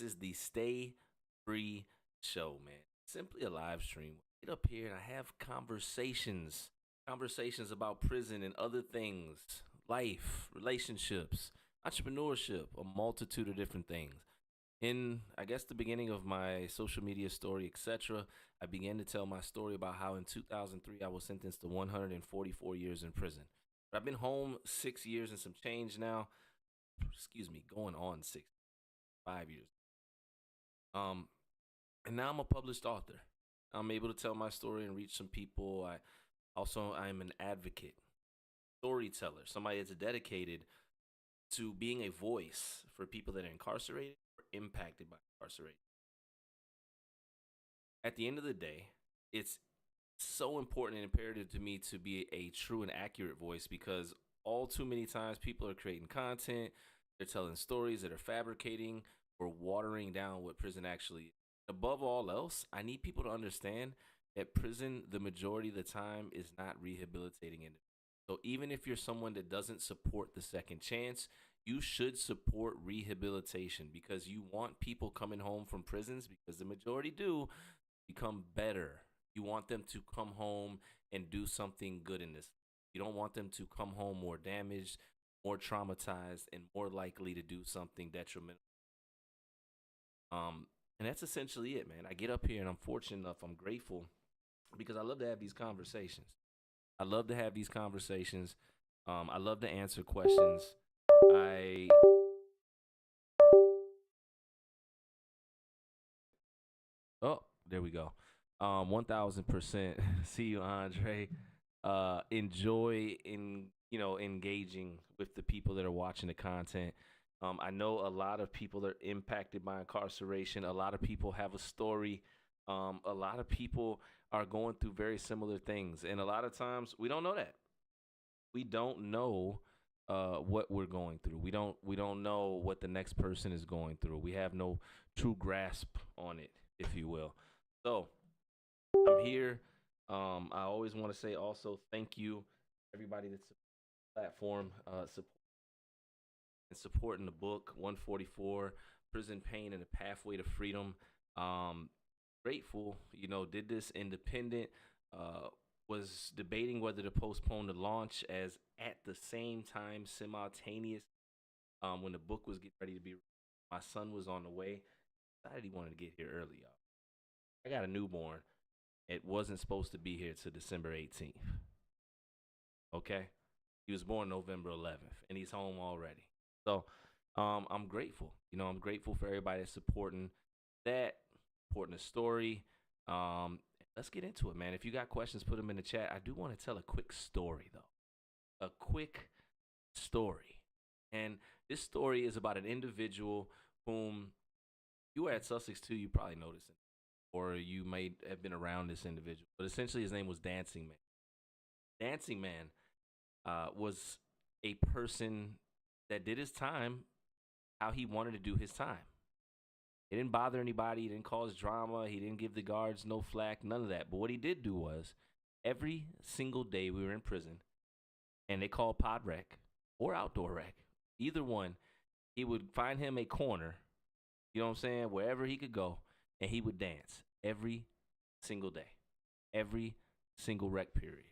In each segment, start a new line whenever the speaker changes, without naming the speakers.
is the Stay Free Show, man. Simply a live stream. I get up here and I have conversations about prison and other things, life, relationships, entrepreneurship, a multitude of different things. In, I guess, the beginning of my social media story, etc., I began to tell my story about how in 2003 I was sentenced to 144 years in prison. But I've been home 6 years and some change now. Excuse me, going on 5 years. Um, and now I'm a published author. I'm able to tell my story and reach some people. I'm an advocate, storyteller, somebody that's dedicated to being a voice for people that are incarcerated or impacted by incarceration. At the end of the day, it's so important and imperative to me to be a true and accurate voice because all too many times people are creating content, they're telling stories that are fabricating or watering down what prison actually is. Above all else, I need people to understand that prison, the majority of the time, is not rehabilitating it. So even if you're someone that doesn't support the second chance, you should support rehabilitation because you want people coming home from prisons, because the majority do, become better. You want them to come home and do something good in this. You don't want them to come home more damaged, more traumatized, and more likely to do something detrimental. And that's essentially it, man. I get up here and I'm fortunate enough, I'm grateful because I love to have these conversations. I love to have these conversations. I love to answer questions. I Oh, there we go. 1000%. See you, Andre. Enjoy in engaging with the people that are watching the content. I know a lot of people are impacted by incarceration. A lot of people have a story. A lot of people are going through very similar things, and a lot of times we don't know that. We don't know what we're going through. We don't know what the next person is going through. We have no true grasp on it, if you will. So I'm here. I always want to say also thank you everybody that's the platform and supporting the book 144 Prison Pain and the Pathway to Freedom. Um, Grateful, did this independent. Was debating whether to postpone the launch as at the same time simultaneous when the book was getting ready to be. My son was on the way. Decided he wanted to get here early, y'all. I got a newborn. It wasn't supposed to be here till December 18th. Okay, he was born November 11th, and he's home already. So, I'm grateful. I'm grateful for everybody that's that, supporting the story. Let's get into it, man. If you got questions, put them in the chat. I do want to tell a quick story, though. A quick story. And this story is about an individual whom you were at Sussex too, you probably noticed it. Or you may have been around this individual. But essentially, his name was Dancing Man. Dancing Man was a person that did his time how he wanted to do his time. He didn't bother anybody. He didn't cause drama. He didn't give the guards no flack, none of that. But what he did do was every single day we were in prison, and they called pod rec or outdoor rec, either one, he would find him a corner, you know what I'm saying, wherever he could go, and he would dance every single day, every single rec period.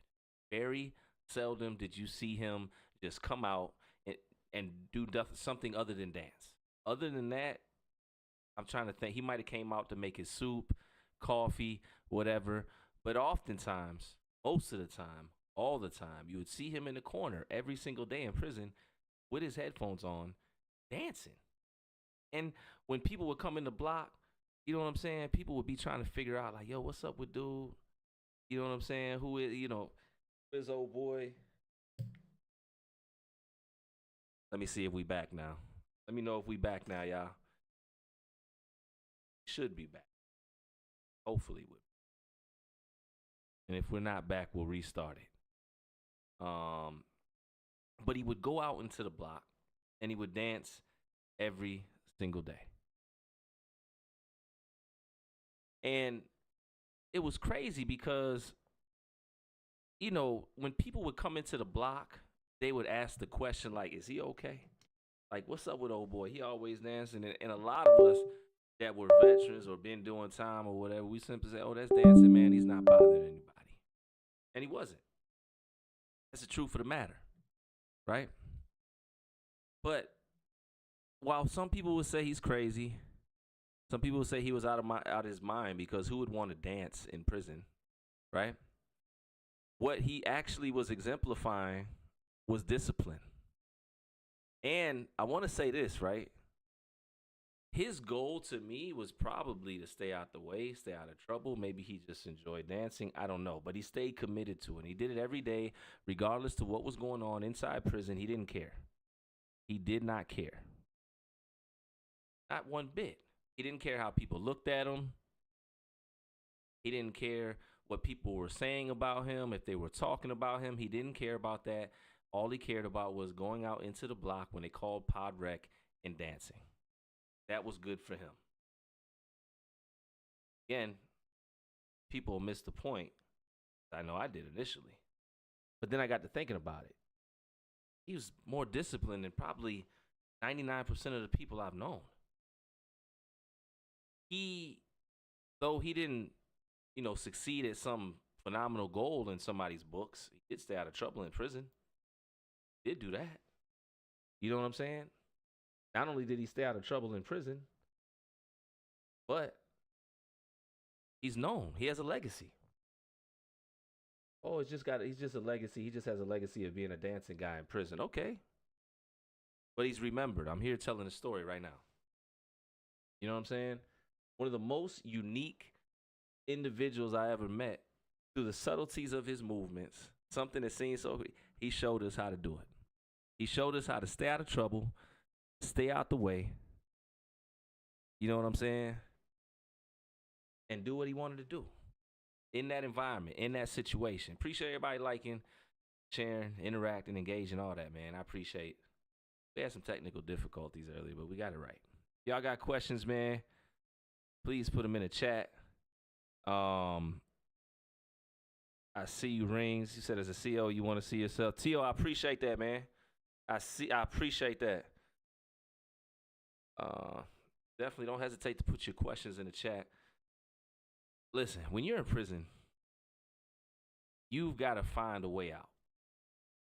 Very seldom did you see him just come out and do something other than dance. Other than that, I'm trying to think. He might have came out to make his soup, coffee, whatever. But oftentimes, most of the time, all the time, you would see him in the corner every single day in prison with his headphones on, dancing. And when people would come in the block, you know what I'm saying? People would be trying to figure out, like, yo, what's up with dude? You know what I'm saying? Who is, his old boy? Let me see if we back now. Let me know if we back now, y'all. Should be back. Hopefully, we'll. And if we're not back, we'll restart it. But he would go out into the block and he would dance every single day. And it was crazy because, when people would come into the block, they would ask the question, like, is he okay? Like, what's up with old boy? He always dancing. And a lot of us, that were veterans or been doing time or whatever, we simply say, "Oh, that's dancing, man. He's not bothering anybody," and he wasn't. That's the truth of the matter, right? But while some people would say he's crazy, some people would say he was out of his mind because who would want to dance in prison, right? What he actually was exemplifying was discipline. And I want to say this, right? His goal to me was probably to stay out the way, stay out of trouble. Maybe he just enjoyed dancing. I don't know. But he stayed committed to it. He did it every day, regardless to what was going on inside prison. He didn't care. He did not care. Not one bit. He didn't care how people looked at him. He didn't care what people were saying about him, if they were talking about him. He didn't care about that. All he cared about was going out into the block when they called Pod Rec and dancing. That was good for him. Again, people miss the point. I know I did initially. But then I got to thinking about it. He was more disciplined than probably 99% of the people I've known. Though he didn't, succeed at some phenomenal goal in somebody's books, he did stay out of trouble in prison. He did do that. You know what I'm saying? Not only did he stay out of trouble in prison, but he's known. He has a legacy. Oh, he's just a legacy. He just has a legacy of being a dancing guy in prison. Okay. But he's remembered. I'm here telling the story right now. You know what I'm saying? One of the most unique individuals I ever met, through the subtleties of his movements, something that seems so, he showed us how to do it. He showed us how to stay out of trouble, stay out the way. You know what I'm saying? And do what he wanted to do in that environment, in that situation. Appreciate everybody liking, sharing, interacting, engaging, all that, man. I appreciate. We had some technical difficulties earlier, but we got it right. Y'all got questions, man? Please put them in the chat. I see you, Rings. You said as a CEO, you want to see yourself. Tio, I appreciate that, man. I appreciate that. Definitely don't hesitate to put your questions in the chat. Listen, when you're in prison, you've got to find a way out.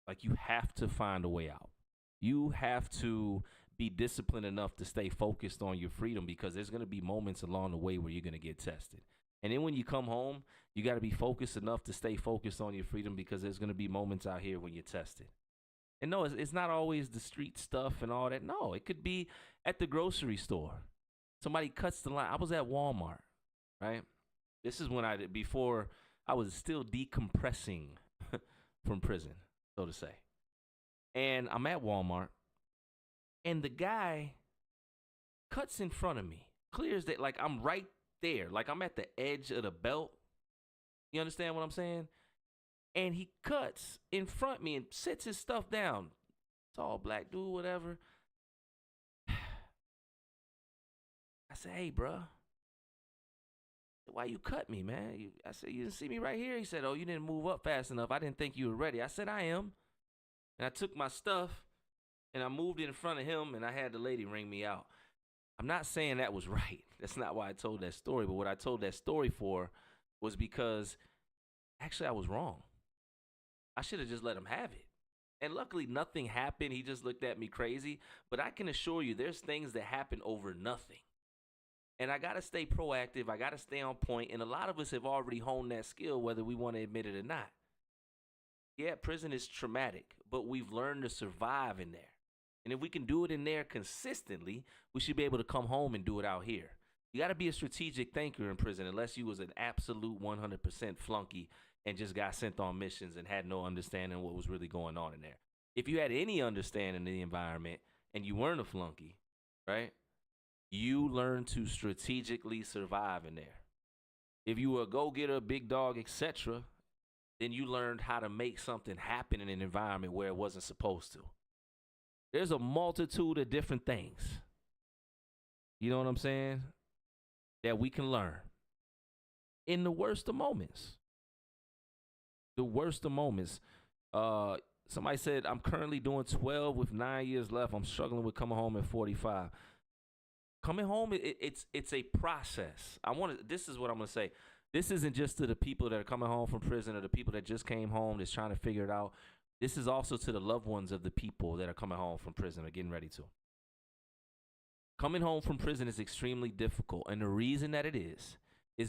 Like, you have to find a way out. You have to be disciplined enough to stay focused on your freedom, because there's going to be moments along the way where you're going to get tested. And then when you come home, you got to be focused enough to stay focused on your freedom, because there's going to be moments out here when you're tested. And no, it's not always the street stuff and all that. No, it could be at the grocery store. Somebody cuts the line. I was at Walmart, right? This is when before I was still decompressing from prison, so to say. And I'm at Walmart, and the guy cuts in front of me. Clears that, like, I'm right there. Like, I'm at the edge of the belt. You understand what I'm saying? And he cuts in front of me and sits his stuff down. Tall black dude, whatever. I said, "Hey, bro, why you cut me, man?" I said, "You didn't see me right here?" He said, "Oh, you didn't move up fast enough. I didn't think you were ready." I said, "I am." And I took my stuff and I moved it in front of him, and I had the lady ring me out. I'm not saying that was right. That's not why I told that story. But what I told that story for was because actually I was wrong. I should have just let him have it. And luckily, nothing happened. He just looked at me crazy. But I can assure you, there's things that happen over nothing. And I got to stay proactive. I got to stay on point. And a lot of us have already honed that skill, whether we want to admit it or not. Yeah, prison is traumatic, but we've learned to survive in there. And if we can do it in there consistently, we should be able to come home and do it out here. You got to be a strategic thinker in prison, unless you was an absolute 100% flunky and just got sent on missions and had no understanding of what was really going on in there. If you had any understanding of the environment and you weren't a flunky, right, you learned to strategically survive in there. If you were a go-getter, big dog, etc., then you learned how to make something happen in an environment where it wasn't supposed to. There's a multitude of different things, you know what I'm saying, that we can learn in the worst of moments. The worst of moments. Somebody said, "I'm currently doing 12 with 9 years left. I'm struggling with coming home at 45. Coming home, it's a process. This is what I'm gonna say. This isn't just to the people that are coming home from prison or the people that just came home that's trying to figure it out. This is also to the loved ones of the people that are coming home from prison or getting ready to. Coming home from prison is extremely difficult, and the reason that it is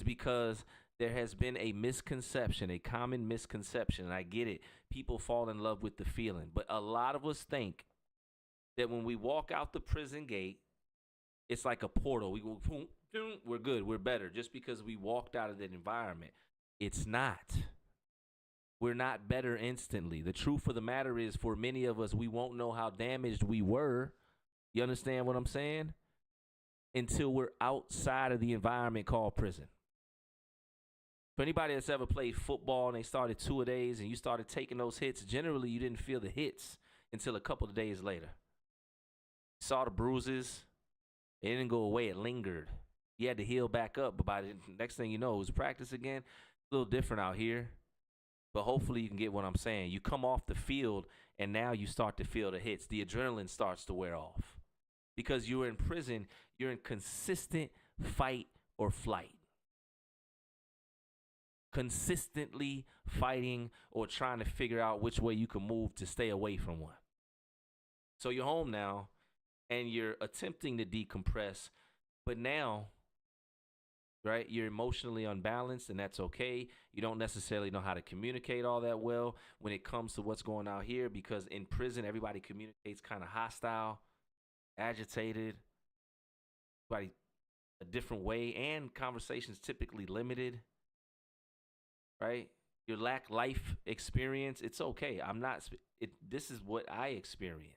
because there has been a misconception, a common misconception, and I get it. People fall in love with the feeling, but a lot of us think that when we walk out the prison gate, it's like a portal. We go, boom, boom, we're good, we're better, just because we walked out of that environment. It's not. We're not better instantly. The truth of the matter is, for many of us, we won't know how damaged we were. You understand what I'm saying? Until we're outside of the environment called prison. For anybody that's ever played football and they started 2-a-days and you started taking those hits, generally you didn't feel the hits until a couple of days later. Saw the bruises. It didn't go away. It lingered. You had to heal back up. But by the next thing you know, it was practice again. A little different out here. But hopefully you can get what I'm saying. You come off the field and now you start to feel the hits. The adrenaline starts to wear off. Because you're in prison, you're in consistent fight or flight. Consistently fighting or trying to figure out which way you can move to stay away from one. So you're home now and you're attempting to decompress, but now, right, you're emotionally unbalanced, and that's okay. You don't necessarily know how to communicate all that well when it comes to what's going on here, because in prison, everybody communicates kind of hostile, agitated, everybody a different way, and conversations typically limited, right? You lack life experience. It's okay. This is what I experience.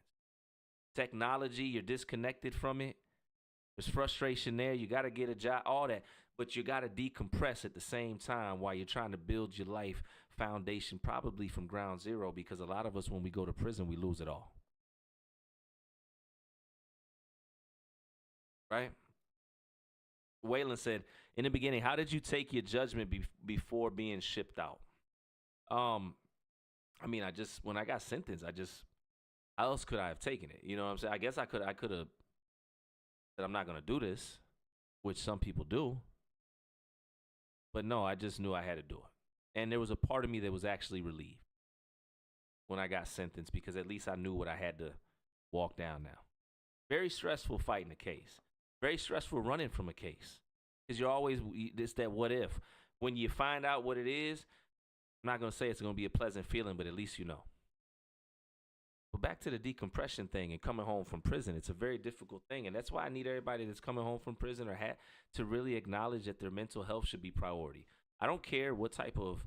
Technology, you're disconnected from it. There's frustration there. You got to get a job, all that. But you got to decompress at the same time while you're trying to build your life foundation, probably from ground zero, because a lot of us, when we go to prison, we lose it all. Right? Waylon said, in the beginning, how did you take your judgment before being shipped out? I mean, when I got sentenced, how else could I have taken it? You know what I'm saying? I guess I could have said, I'm not going to do this, which some people do. But no, I just knew I had to do it. And there was a part of me that was actually relieved when I got sentenced, because at least I knew what I had to walk down now. Very stressful fighting a case. Very stressful running from a case. Because you're always, it's that what if. When you find out what it is, I'm not going to say it's going to be a pleasant feeling, but at least you know. But back to the decompression thing and coming home from prison, it's a very difficult thing. And that's why I need everybody that's coming home from prison or to really acknowledge that their mental health should be priority. I don't care what type of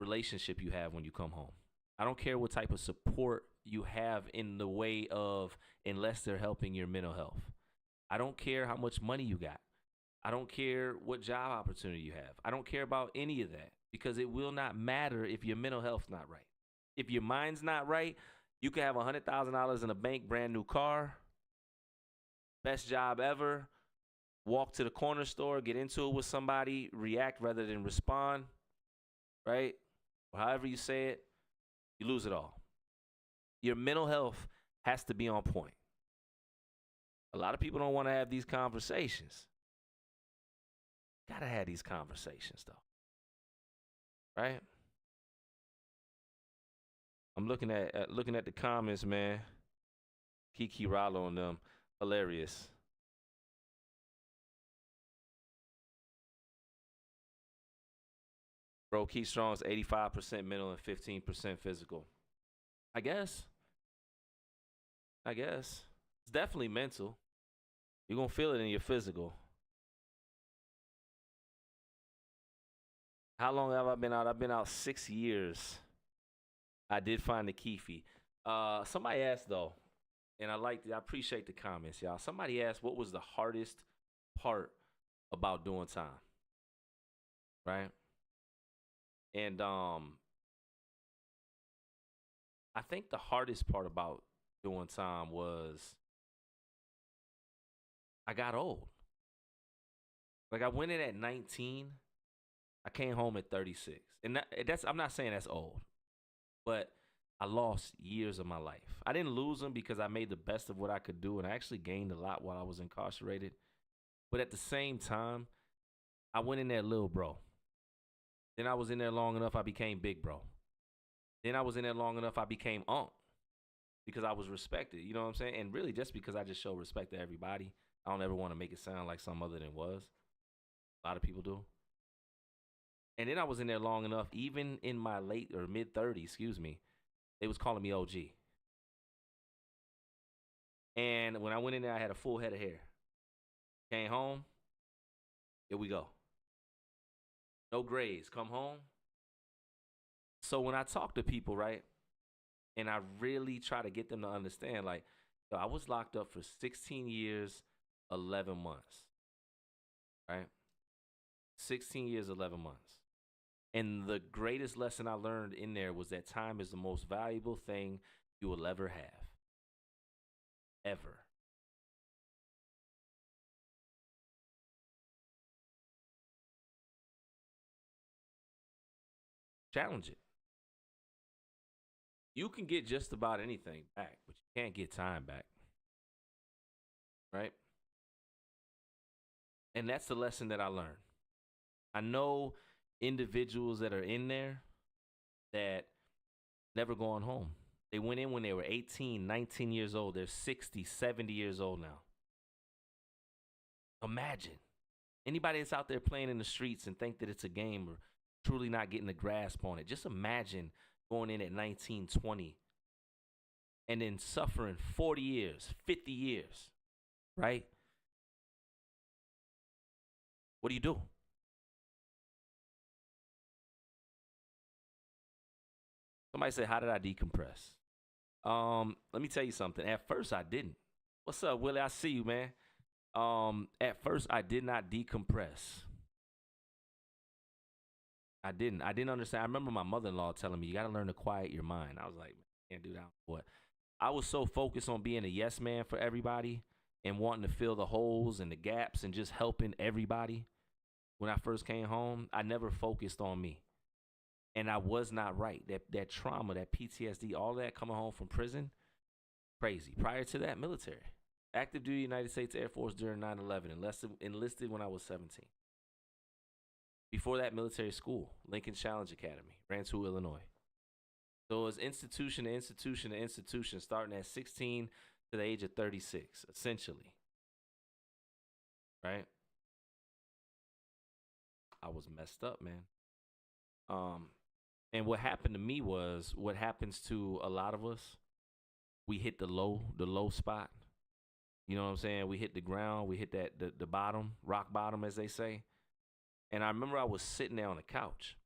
relationship you have when you come home. I don't care what type of support you have in the way of, unless they're helping your mental health. I don't care how much money you got. I don't care what job opportunity you have. I don't care about any of that, because it will not matter if your mental health's not right. If your mind's not right, you can have $100,000 in a bank, brand new car, best job ever, walk to the corner store, get into it with somebody, react rather than respond, right? Or however you say it, you lose it all. Your mental health has to be on point. A lot of people don't want to have these conversations. Gotta have these conversations, though, right? I'm looking at the comments, man. Kiki Rollo on them, hilarious. Bro, Keith Strong's 85% mental and 15% physical. I guess. It's definitely mental. You're gonna feel it in your physical. How long have I been out? I've been out 6 years. I did find the Keefe. Somebody asked, though, and I appreciate the comments, y'all. Somebody asked, what was the hardest part about doing time? Right? And I think the hardest part about doing time was I got old. Like, I went in at 19. I came home at 36. And I'm not saying that's old, but I lost years of my life. I didn't lose them because I made the best of what I could do, and I actually gained a lot while I was incarcerated. But at the same time, I went in there little bro. Then I was in there long enough, I became big bro. Then I was in there long enough, I became unk because I was respected. You know what I'm saying? And really, just because I just show respect to everybody, I don't ever want to make it sound like some other than was. A lot of people do. And then I was in there long enough, even in my late or mid 30s, excuse me, they was calling me OG. And when I went in there, I had a full head of hair. Came home, here we go. No grays. Come home. So when I talk to people, right, and I really try to get them to understand, like, yo, I was locked up for 16 years, 11 months, right? 16 years, 11 months. And the greatest lesson I learned in there was that time is the most valuable thing you will ever have. Ever. Challenge it. You can get just about anything back, but you can't get time back. Right? And that's the lesson that I learned. I know individuals that are in there that never gone home. They went in when they were 18, 19 years old. They're 60, 70 years old now. Imagine anybody that's out there playing in the streets and think that it's a game or truly not getting a grasp on it. Just imagine going in at 19, 20 and then suffering 40 years, 50 years, right? What do you do? Somebody said, how did I decompress? Let me tell you something. At first, I didn't. What's up, Willie? I see you, man. At first, I did not decompress. I didn't. I didn't understand. I remember my mother-in-law telling me, you got to learn to quiet your mind. I was like, man, I can't do that. What? I was so focused on being a yes man for everybody and wanting to fill the holes and the gaps and just helping everybody. When I first came home, I never focused on me. And I was not right. That trauma, that PTSD, all that coming home from prison, crazy. Prior to that, military. Active duty United States Air Force during 9/11, enlisted when I was 17. Before that, military school, Lincoln Challenge Academy, Rantoul, Illinois. So it was institution to institution to institution, starting at 16 to the age of 36, essentially. Right? I was messed up, man. And what happened to me was what happens to a lot of us. We hit the low spot. You know what I'm saying? We hit the ground, we hit the bottom, rock bottom, as they say. And I remember I was sitting there on the couch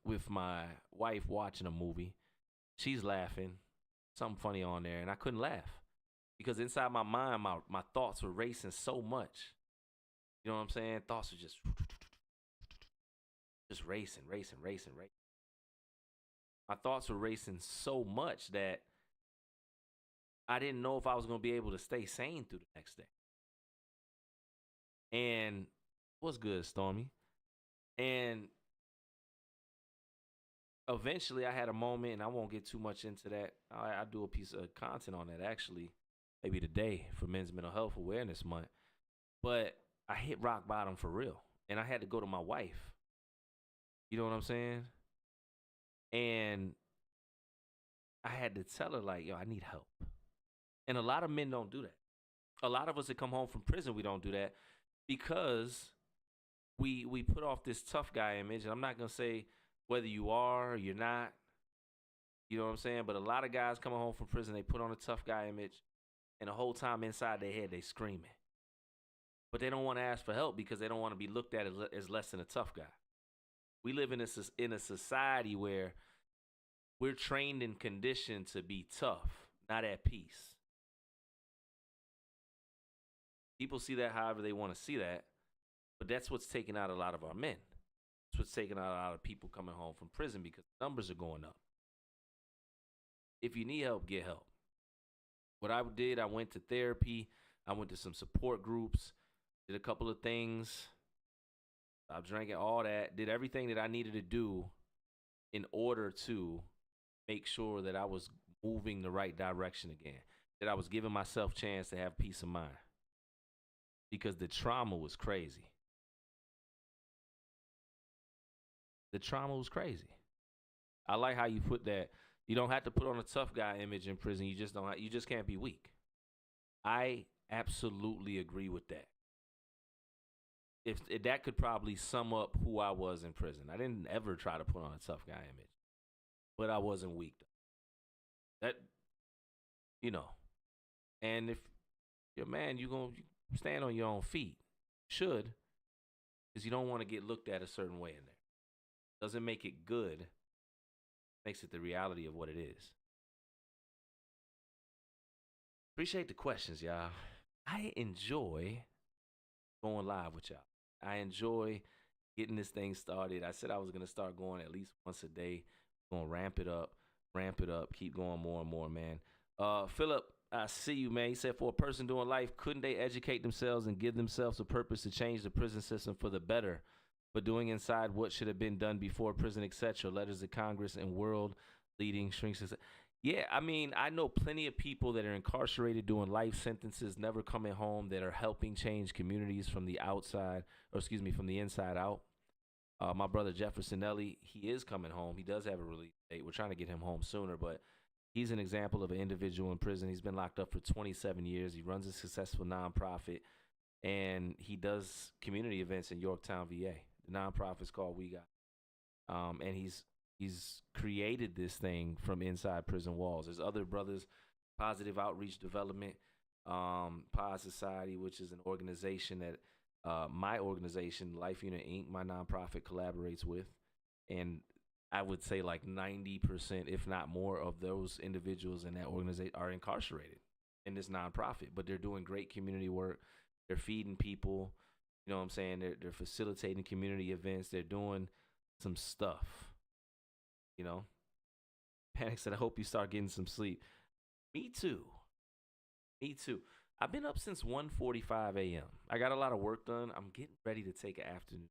with my wife watching a movie. She's laughing, something funny on there, and I couldn't laugh because inside my mind, my thoughts were racing so much. You know what I'm saying? Thoughts were just racing. My thoughts were racing so much that I didn't know if I was going to be able to stay sane through the next day. And what's good, Stormy? And eventually I had a moment, and I won't get too much into that. I do a piece of content on that actually, maybe today for Men's Mental Health Awareness Month. But I hit rock bottom for real, and I had to go to my wife. You know what I'm saying? And I had to tell her, like, yo, I need help. And a lot of men don't do that. A lot of us that come home from prison, we don't do that because we put off this tough guy image. And I'm not going to say whether you are or you're not. You know what I'm saying? But a lot of guys coming home from prison, they put on a tough guy image. And the whole time inside their head, they screaming. But they don't want to ask for help because they don't want to be looked at as less than a tough guy. We live in a society where we're trained and conditioned to be tough, not at peace. People see that however they want to see that, but that's what's taking out a lot of our men. That's what's taking out a lot of people coming home from prison because numbers are going up. If you need help, get help. What I did, I went to therapy. I went to some support groups, did a couple of things. I drank all that, did everything that I needed to do in order to make sure that I was moving the right direction again, that I was giving myself a chance to have peace of mind. because the trauma was crazy. The trauma was crazy. I like how you put that. You don't have to put on a tough guy image in prison. You just don't. You just can't be weak. I absolutely agree with that. If that could probably sum up who I was in prison. I didn't ever try to put on a tough guy image, but I wasn't weak. That you know. And if you're a man, you gonna stand on your own feet. Should, because you don't want to get looked at a certain way in there. Doesn't make it good. Makes it the reality of what it is. Appreciate the questions, y'all. I enjoy going live with y'all. I enjoy getting this thing started. I said I was gonna start going at least once a day. Gonna ramp it up, keep going more and more, man. Philip, I see you, man. He said for a person doing life, couldn't they educate themselves and give themselves a purpose to change the prison system for the better? But doing inside what should have been done before prison, etc. Letters to Congress and world leading shrinks. Yeah, I mean, I know plenty of people that are incarcerated doing life sentences, never coming home, that are helping change communities from the outside, or excuse me, from the inside out. My brother Jefferson Ellie, he is coming home. He does have a release date. We're trying to get him home sooner, but he's an example of an individual in prison. He's been locked up for 27 years. He runs a successful nonprofit, and he does community events in Yorktown, VA. The nonprofit's called We Got. And he's created this thing from inside prison walls. There's other brothers, Positive Outreach Development, Pod Society, which is an organization that my organization, Life Unit Inc., my nonprofit, collaborates with. And I would say like 90%, if not more, of those individuals in that organization are incarcerated in this nonprofit, but they're doing great community work. They're feeding people. You know what I'm saying? They're facilitating community events. They're doing some stuff. You know? Panic said, I hope you start getting some sleep. Me too. Me too. I've been up since 1:45 a.m. I got a lot of work done. I'm getting ready to take an afternoon.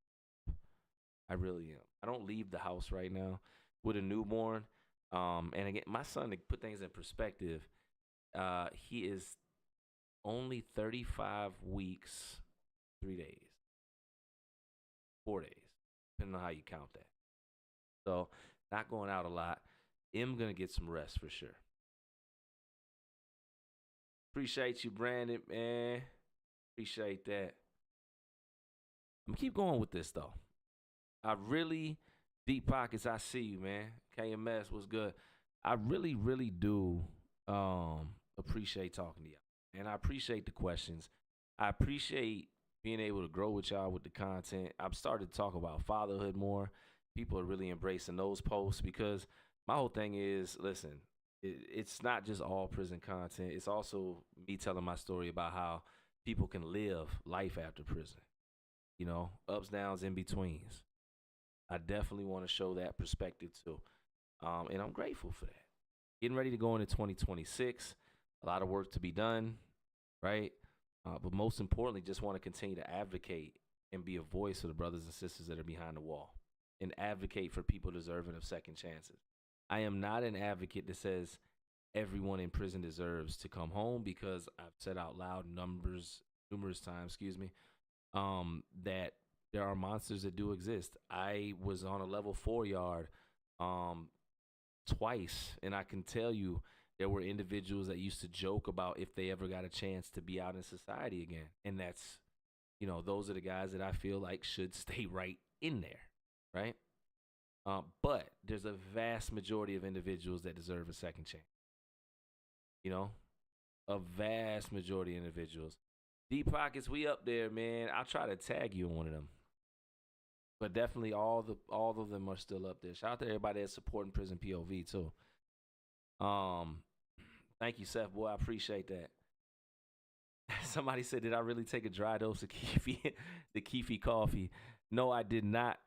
I really am. I don't leave the house right now with a newborn. And again, my son, to put things in perspective, he is only 35 weeks, 3 days, 4 days, depending on how you count that. So, not going out a lot. I'm going to get some rest for sure. Appreciate you, Brandon, man. Appreciate that. I'm going to keep going with this, though. I really, Deep Pockets, I see you, man. KMS was good. I really, really do appreciate talking to y'all. And I appreciate the questions. I appreciate being able to grow with y'all with the content. I've started to talk about fatherhood more. People are really embracing those posts because my whole thing is, listen, it's not just all prison content. It's also me telling my story about how people can live life after prison. You know, ups, downs, in betweens. I definitely want to show that perspective too. And I'm grateful for that. Getting ready to go into 2026. A lot of work to be done, right? But most importantly, just want to continue to advocate and be a voice for the brothers and sisters that are behind the wall and advocate for people deserving of second chances. I am not an advocate that says everyone in prison deserves to come home, because I've said out loud numerous times, that there are monsters that do exist. I was on a level 4 yard twice, and I can tell you there were individuals that used to joke about if they ever got a chance to be out in society again. And that's, those are the guys that I feel like should stay right in there, right? But there's a vast majority of individuals that deserve a second chance. A vast majority of individuals. Deep Pockets, we up there, man. I'll try to tag you on one of them. But definitely all of them are still up there. Shout out to everybody that's supporting Prison POV too. Thank you, Seth, boy. I appreciate that. Somebody said, did I really take a dry dose of Keefe, the Keefe coffee? No, I did not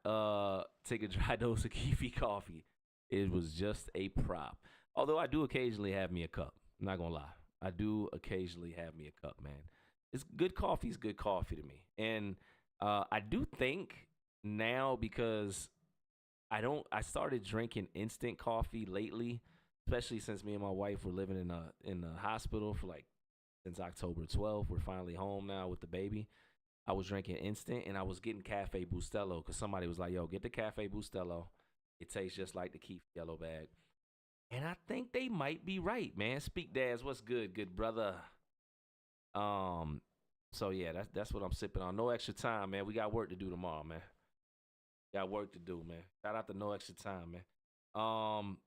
take a dry dose of Keefe coffee. It was just a prop. Although I do occasionally have me a cup. I'm not going to lie. I do occasionally have me a cup, man. It's good coffee is good coffee to me. And I do think now, because I started drinking instant coffee lately, especially since me and my wife were living in the hospital for like since October 12th. We're finally home now with the baby. I was drinking instant and I was getting Cafe Bustelo because somebody was like, yo, get the Cafe Bustelo. It tastes just like the Keith yellow bag. And I think they might be right, man. Speak Dads, what's good brother? Um, so yeah, that's what I'm sipping on. No extra time, man. We got work to do tomorrow, man. Got work to do, man. Shout out to No Extra Time, man. Um,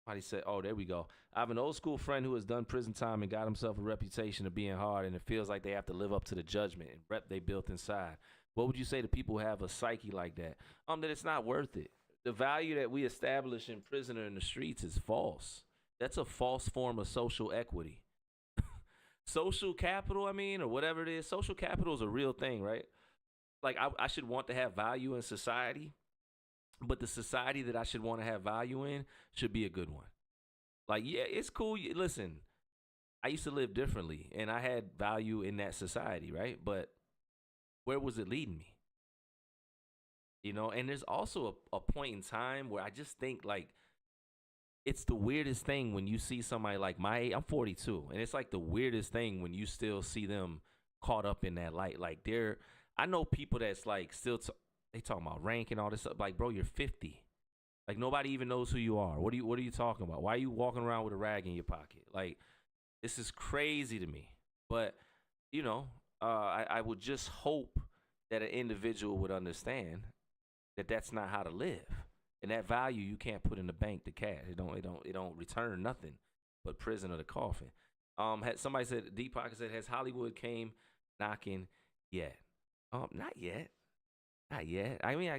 Somebody said, oh, there we go. I have an old school friend who has done prison time and got himself a reputation of being hard, and it feels like they have to live up to the judgment and rep they built inside. What would you say to people who have a psyche like that? That it's not worth it. The value that we establish in prison or in the streets is false. That's a false form of social equity. Social capital, I mean, or whatever it is, social capital is a real thing, right? Like, I should want to have value in society, but the society that I should want to have value in should be a good one. Like, yeah, it's cool. Listen, I used to live differently and I had value in that society, right? But where was it leading me? You know, and there's also a point in time where I just think like it's the weirdest thing when you see somebody like my age. I'm 42, and it's like the weirdest thing when you still see them caught up in that light. Like I know people that's like still they talking about rank and all this stuff. Like, bro, you're 50. Like nobody even knows who you are. What are you talking about? Why are you walking around with a rag in your pocket? Like, this is crazy to me. But you know, I would just hope that an individual would understand that that's not how to live, and that value you can't put in the bank to cash. It don't return nothing but prison or the coffin. Somebody said Deep Pocket said, has Hollywood came knocking yet? Not yet. Not yet. I mean,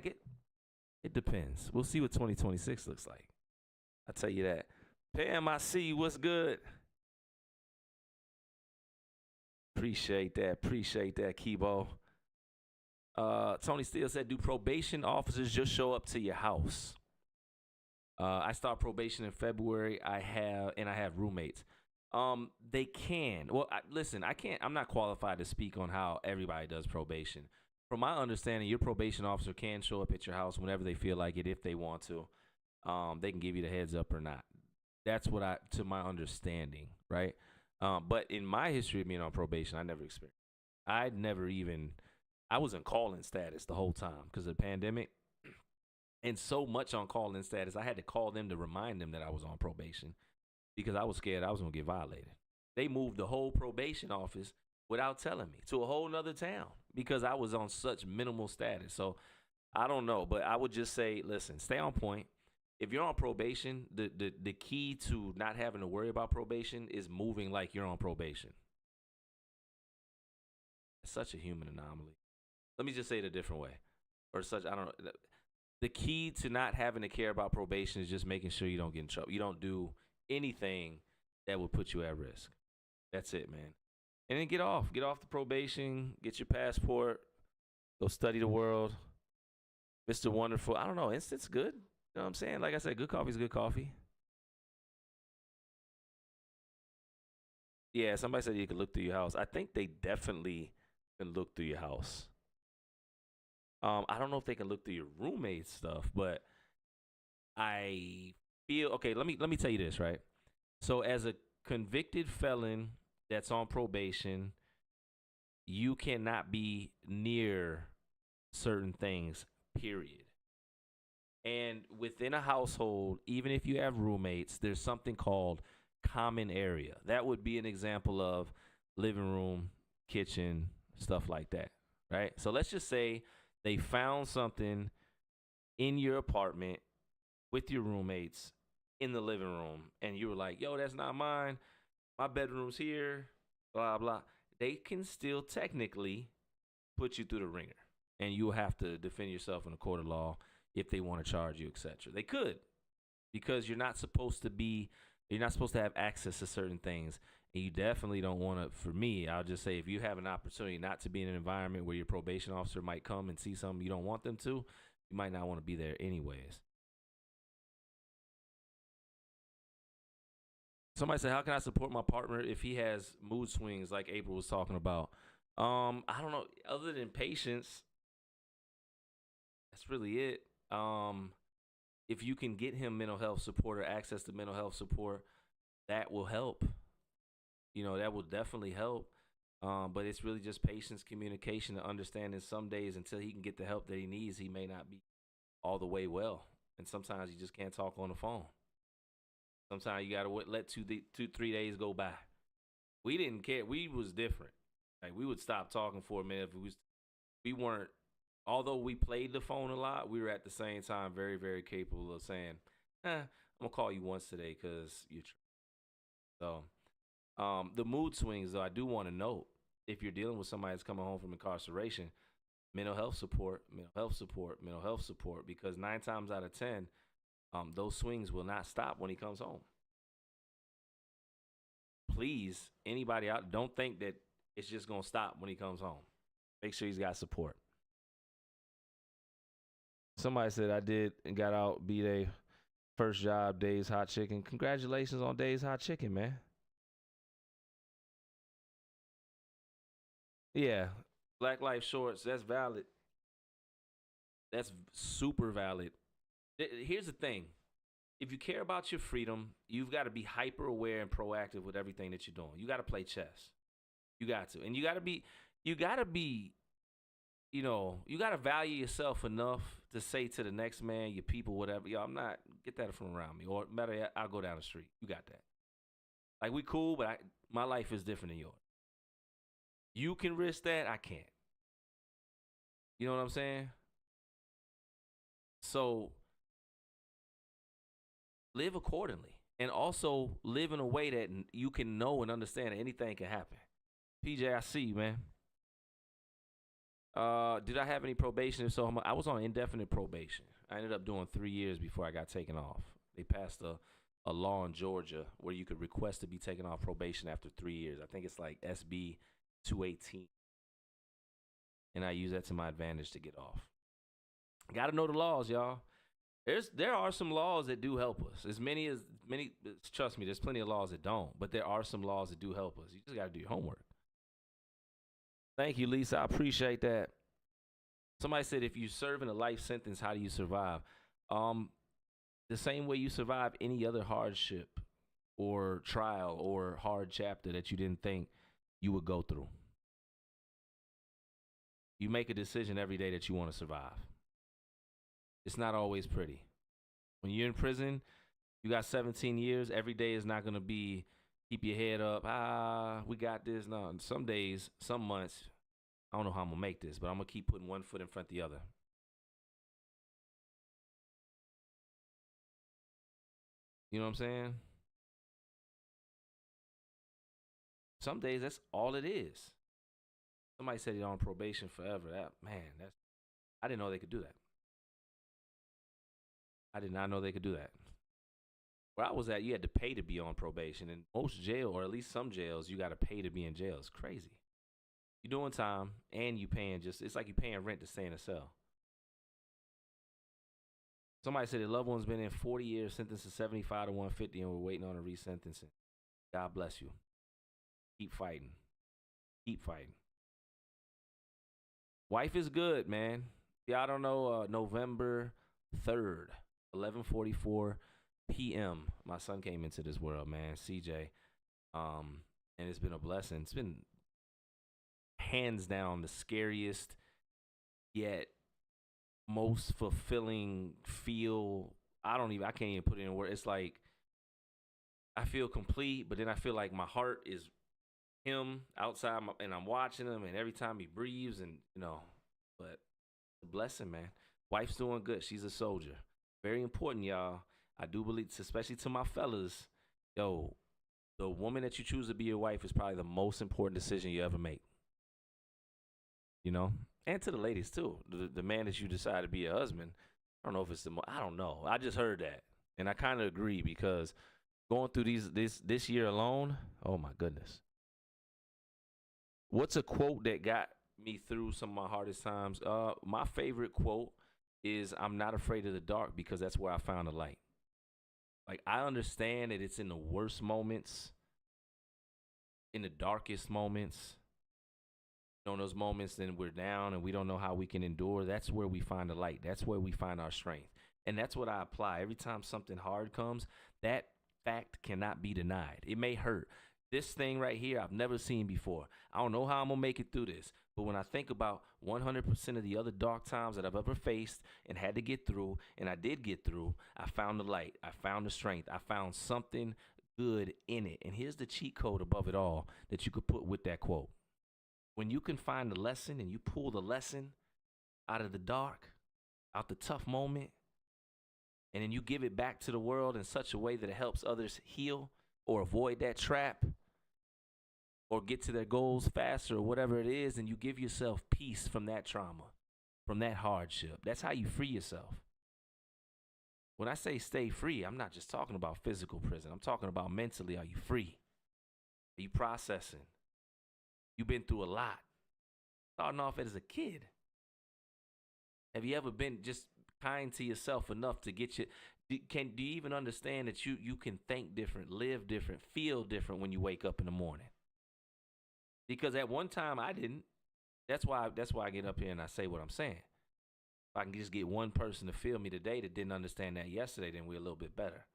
it depends. We'll see what 2026 looks like. I'll tell you that. Pam, I see you. What's good? Appreciate that, Kibo. Tony Steele said, do probation officers just show up to your house? I start probation in February. I have roommates. They can. Well, listen, I'm not qualified to speak on how everybody does probation. From my understanding, your probation officer can show up at your house whenever they feel like it, if they want to. They can give you the heads up or not. That's to my understanding, right? But in my history of being on probation, I never experienced. I was in call-in status the whole time because of the pandemic. And so much on call-in status, I had to call them to remind them that I was on probation because I was scared I was going to get violated. They moved the whole probation office without telling me to a whole nother town because I was on such minimal status. So I don't know, but I would just say, listen, stay on point. If you're on probation, the key to not having to worry about probation is moving like you're on probation. It's such a human anomaly. Let me just say it a different way. I don't know. The key to not having to care about probation is just making sure you don't get in trouble. You don't do anything that would put you at risk. That's it, man. And then get off the probation, get your passport, go study the world. Mr. Wonderful. I don't know. Instant's good. You know what I'm saying? Like I said, good coffee is good coffee. Yeah, somebody said you could look through your house. I think they definitely can look through your house. I don't know if they can look through your roommate's stuff, but I feel okay. Let me tell you this, right? So, as a convicted felon that's on probation, you cannot be near certain things. Period. And within a household, even if you have roommates, there's something called common area. That would be an example of living room, kitchen, stuff like that, right? So let's just say they found something in your apartment with your roommates in the living room, and you were like, yo, that's not mine. My bedroom's here, blah, blah. They can still technically put you through the ringer, and you'll have to defend yourself in a court of law if they want to charge you, etc. They could, because you're not supposed to have access to certain things. And you definitely don't want to, for me, I'll just say, if you have an opportunity not to be in an environment where your probation officer might come and see something you don't want them to, you might not want to be there anyways. Somebody said, how can I support my partner if he has mood swings like April was talking about? I don't know. Other than patience, that's really it. If you can get him mental health support or access to mental health support, that will help. that will definitely help. But it's really just patience, communication, and understanding. Some days, until he can get the help that he needs, he may not be all the way well, and sometimes you just can't talk on the phone. Sometimes you gotta let 3 days go by. We didn't care. We was different. Like, we would stop talking for a minute if we weren't. Although we played the phone a lot, we were at the same time very, very capable of saying, I'm gonna call you once today because you're. So, the mood swings, though, I do want to note, if you're dealing with somebody that's coming home from incarceration, mental health support, mental health support, mental health support, because 9 times out of 10, those swings will not stop when he comes home. Please, anybody out, don't think that it's just gonna stop when he comes home. Make sure he's got support. Somebody said I did and got out B-Day first job, Dave's Hot Chicken. Congratulations on Dave's Hot Chicken, man. Yeah, Black Life Shorts, that's valid. That's super valid. Here's the thing. If you care about your freedom, you've got to be hyper aware and proactive with everything that you're doing. You got to play chess. You got to. And you got to value yourself enough to say to the next man, your people, whatever, yo, I'm not, get that from around me. Or better yet, I'll go down the street. You got that. Like, we cool, but my life is different than yours. You can risk that, I can't. You know what I'm saying? So live accordingly, and also live in a way that you can know and understand that anything can happen. PJ, I see you, man. Did I have any probation? If so, I was on indefinite probation. I ended up doing 3 years before I got taken off. They passed a law in Georgia where you could request to be taken off probation after 3 years. I think it's like SB 218. And I use that to my advantage to get off. Got to know the laws, y'all. There are some laws that do help us. As many, trust me, there's plenty of laws that don't, but there are some laws that do help us. You just got to do your homework. Thank you, Lisa. I appreciate that. Somebody said, if you're serving a life sentence, how do you survive? The same way you survive any other hardship or trial or hard chapter that you didn't think you would go through. You make a decision every day that you want to survive. It's not always pretty. When you're in prison, you got 17 years. Every day is not going to be keep your head up. We got this. No, some days, some months, I don't know how I'm going to make this, but I'm going to keep putting one foot in front of the other. You know what I'm saying? Some days, that's all it is. Somebody said you're on probation forever. I didn't know they could do that. I did not know they could do that. Where I was at, you had to pay to be on probation. In most jail, or at least some jails, you got to pay to be in jail. It's crazy. You're doing time, and you paying it's like you're paying rent to stay in a cell. Somebody said their loved one's been in 40 years, sentenced to 75 to 150, and we're waiting on a resentencing. God bless you. Keep fighting. Keep fighting. Wife is good, man. Y'all don't know, November 3rd, 11:44 p.m. My son came into this world, man, CJ. And it's been a blessing. It's been hands down the scariest yet most fulfilling feel. I can't even put it in words. It's like I feel complete, but then I feel like my heart is him outside and I'm watching him, and every time he breathes, and but a blessing, man. Wife's doing good. She's a soldier. Very important, y'all. I do believe, especially to my fellas, yo, the woman that you choose to be your wife is probably the most important decision you ever make. And to the ladies too. The man that you decide to be your husband, I don't know if it's I don't know. I just heard that, and I kind of agree, because going through this year alone, oh my goodness. What's a quote that got me through some of my hardest times? My favorite quote is, "I'm not afraid of the dark because that's where I found the light." Like, I understand that it's in the worst moments, in the darkest moments, in those moments then we're down and we don't know how we can endure. That's where we find the light. That's where we find our strength. And that's what I apply. Every time something hard comes, that fact cannot be denied. It may hurt. This thing right here, I've never seen before. I don't know how I'm gonna make it through this. But when I think about 100% of the other dark times that I've ever faced and had to get through, and I did get through, I found the light. I found the strength. I found something good in it. And here's the cheat code above it all that you could put with that quote. When you can find the lesson and you pull the lesson out of the dark, out the tough moment, and then you give it back to the world in such a way that it helps others heal or avoid that trap or get to their goals faster or whatever it is, and you give yourself peace from that trauma, from that hardship. That's how you free yourself. When I say stay free, I'm not just talking about physical prison. I'm talking about mentally. Are you free? Are you processing? You've been through a lot. Starting off as a kid. Have you ever been just kind to yourself enough to get you? Do you even understand that you can think different, live different, feel different when you wake up in the morning? Because at one time I didn't. That's why I get up here and I say what I'm saying. If I can just get one person to feel me today that didn't understand that yesterday, then we're a little bit better.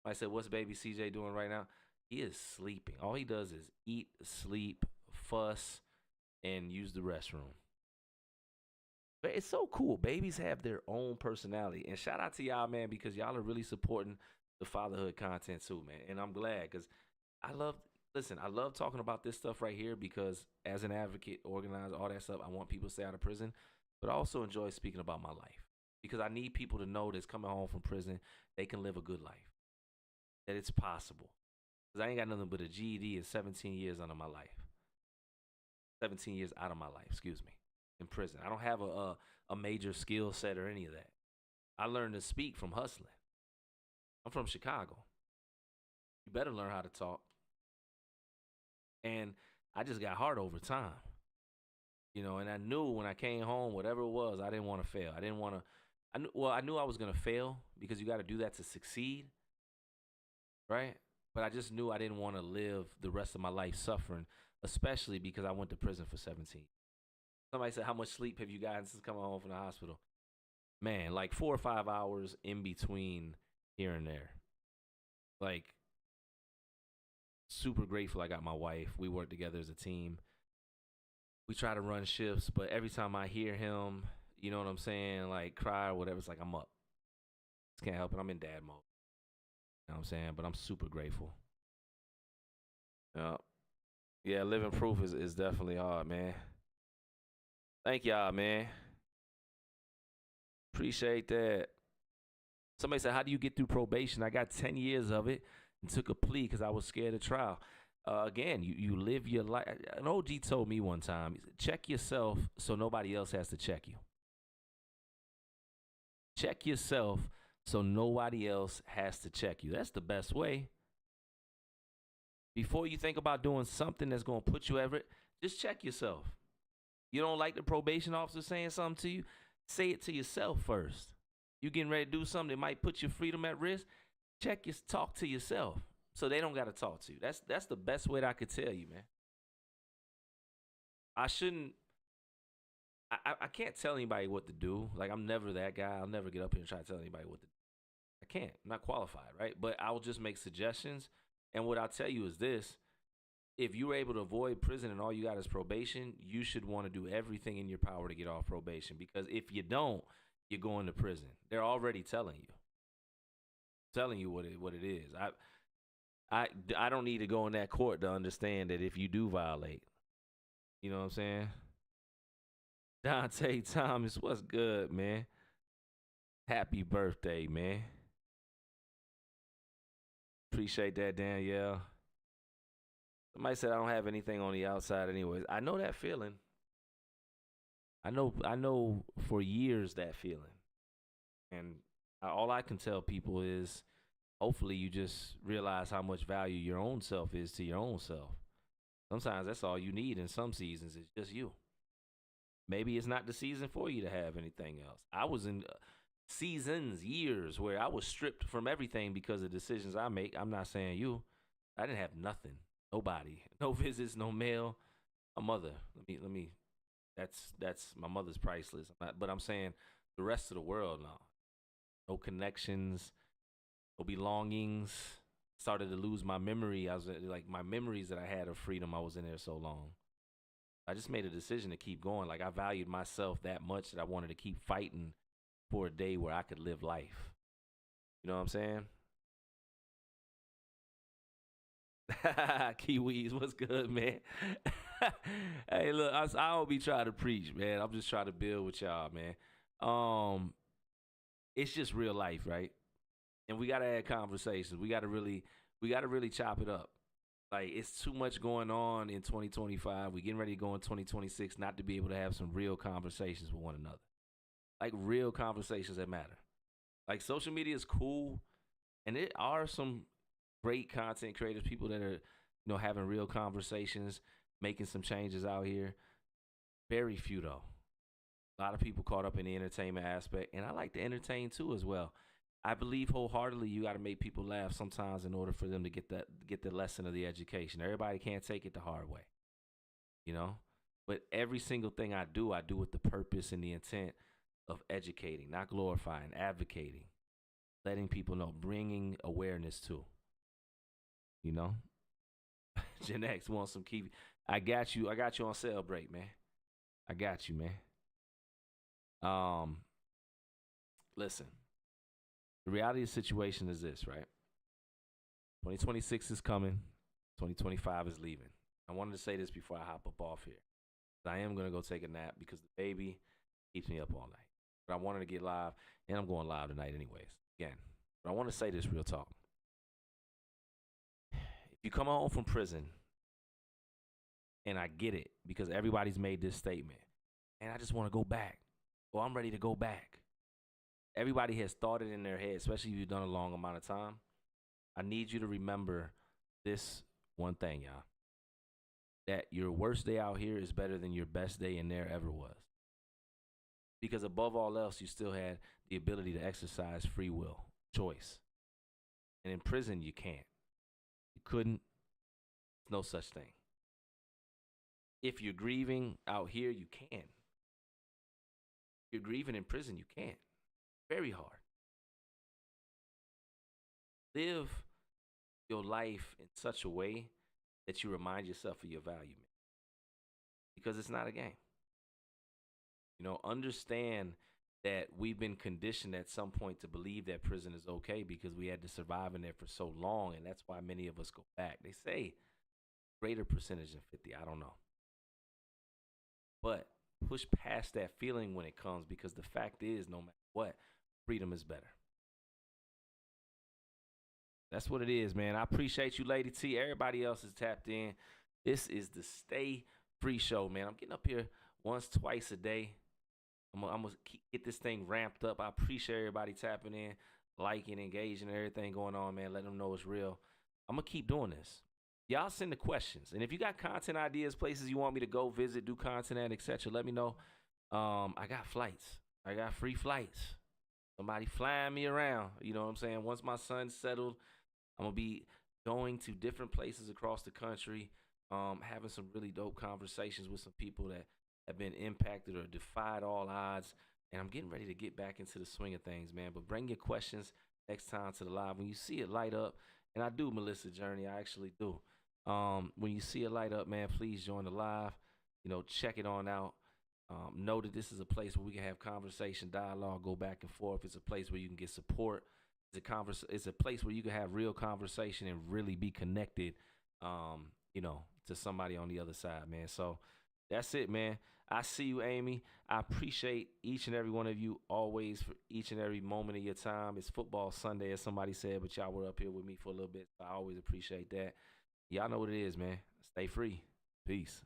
I said, what's baby CJ doing right now? He is sleeping. All he does is eat, sleep, fuss, and use the restroom. But it's so cool. Babies have their own personality. And shout out to y'all, man, because y'all are really supporting the fatherhood content too, man. And I'm glad because I love talking about this stuff right here because as an advocate, organizer, all that stuff, I want people to stay out of prison. But I also enjoy speaking about my life because I need people to know that's coming home from prison, they can live a good life, that it's possible. Because I ain't got nothing but a GED and 17 years under my life. 17 years out of my life, excuse me, in prison. I don't have a major skill set or any of that. I learned to speak from hustling. I'm from Chicago. You better learn how to talk. And I just got hard over time. And I knew when I came home, whatever it was, I didn't want to fail. I knew I was going to fail because you got to do that to succeed, right? But I just knew I didn't want to live the rest of my life suffering, especially because I went to prison for 17. Somebody said, how much sleep have you gotten since coming home from the hospital? Man, like 4 or 5 hours in between here and there. Like, super grateful I got my wife. We work together as a team. We try to run shifts, but every time I hear him, you know what I'm saying, like cry or whatever, it's like I'm up. Just can't help it. I'm in dad mode. You know what I'm saying? But I'm super grateful. Yeah, living proof is definitely hard, man. Thank y'all, man. Appreciate that. Somebody said, how do you get through probation? I got 10 years of it and took a plea because I was scared of trial. Again, you live your life. An OG told me one time, check yourself so nobody else has to check you. Check yourself so nobody else has to check you. That's the best way. Before you think about doing something that's going to put you ever, just check yourself. You don't like the probation officer saying something to you? Say it to yourself first. You getting ready to do something that might put your freedom at risk? Talk to yourself so they don't got to talk to you. That's the best way that I could tell you, man. I can't tell anybody what to do. Like, I'm never that guy. I'll never get up here and try to tell anybody what to do. I can't. I'm not qualified, right? But I'll just make suggestions. And what I'll tell you is this. If you're able to avoid prison and all you got is probation, you should want to do everything in your power to get off probation. Because if you don't, you're going to prison. They're already telling you what it is. I don't need to go in that court to understand that if you do violate. You know what I'm saying? Dante Thomas, what's good, man? Happy birthday, man. Appreciate that, Danielle. Somebody said I don't have anything on the outside anyways. I know that feeling. I know for years that feeling. And all I can tell people is hopefully you just realize how much value your own self is to your own self. Sometimes that's all you need in some seasons is just you. Maybe it's not the season for you to have anything else. I was in seasons, years where I was stripped from everything because of decisions I make. I'm not saying you. I didn't have nothing. Nobody. No visits, no mail. My mother. Let me that's my mother's priceless. But I'm saying the rest of the world now. No connections, no belongings. started to lose my memory. I was like my memories that I had of freedom. I was in there so long. I just made a decision to keep going. Like I valued myself that much that I wanted to keep fighting for a day where I could live life. You know what I'm saying? Kiwis, what's good, man? Hey, look, I don't be trying to preach, man. I'm just trying to build with y'all, man. Um, it's just real life, right? And we gotta have conversations. We gotta really chop it up. Like it's too much going on in 2025. We getting ready to go in 2026, not to be able to have some real conversations with one another. Like real conversations that matter. Like social media is cool, and there are some great content creators, people that are, having real conversations, making some changes out here. Very few though. A lot of people caught up in the entertainment aspect, and I like to entertain too as well. I believe wholeheartedly you got to make people laugh sometimes in order for them to get the lesson of the education. Everybody can't take it the hard way, you know. But every single thing I do with the purpose and the intent of educating, not glorifying, advocating, letting people know, bringing awareness to, you know. Gen X wants some key. I got you. I got you on sale break, man. I got you, man. Um, Listen. The reality of the situation is this, right? 2026 is coming. 2025 is leaving. I wanted to say this before I hop up off here. I am going to go take a nap because the baby keeps me up all night. But I wanted to get live, and I'm going live tonight anyways. Again, but I want to say this real talk. If you come home from prison, and I get it because everybody's made this statement, and I just want to go back, or I'm ready to go back. Everybody has thought it in their head, especially if you've done a long amount of time. I need you to remember this one thing, y'all. That your worst day out here is better than your best day in there ever was. Because above all else, you still had the ability to exercise free will, choice. And in prison, you can't. You couldn't. No such thing. If you're grieving out here, you can. If you're grieving in prison, you can't. Very hard. Live your life in such a way that you remind yourself of your value, man. Because it's not a game. Understand that we've been conditioned at some point to believe that prison is okay because we had to survive in there for so long, and that's why many of us go back. They say greater percentage than 50, I don't know. But push past that feeling when it comes, because the fact is, no matter what, freedom is better. That's what it is, man. I appreciate you, Lady T. Everybody else is tapped in. This is the Stay Free Show, man. I'm getting up here once, twice a day. I'm gonna get this thing ramped up. I appreciate everybody tapping in, liking, engaging, everything going on, man. Let them know it's real. I'm gonna keep doing this. Y'all send the questions, and if you got content ideas, places you want me to go visit, do content at, etc., let me know. I got flights. I got free flights. Somebody flying me around. You know what I'm saying? Once my son's settled, I'm gonna be going to different places across the country, having some really dope conversations with some people that have been impacted or defied all odds. And I'm getting ready to get back into the swing of things, man. But bring your questions next time to the live. When you see it light up, and I do, Melissa Journey, I actually do. When you see it light up, man, please join the live. Check it on out. Know that this is a place where we can have conversation, dialogue, go back and forth. It's a place where you can get support. It's a place where you can have real conversation and really be connected, to somebody on the other side, man. So that's it, man. I see you, Amy. I appreciate each and every one of you always for each and every moment of your time. It's football Sunday, as somebody said, but y'all were up here with me for a little bit. So I always appreciate that. Y'all know what it is, man. Stay free. Peace.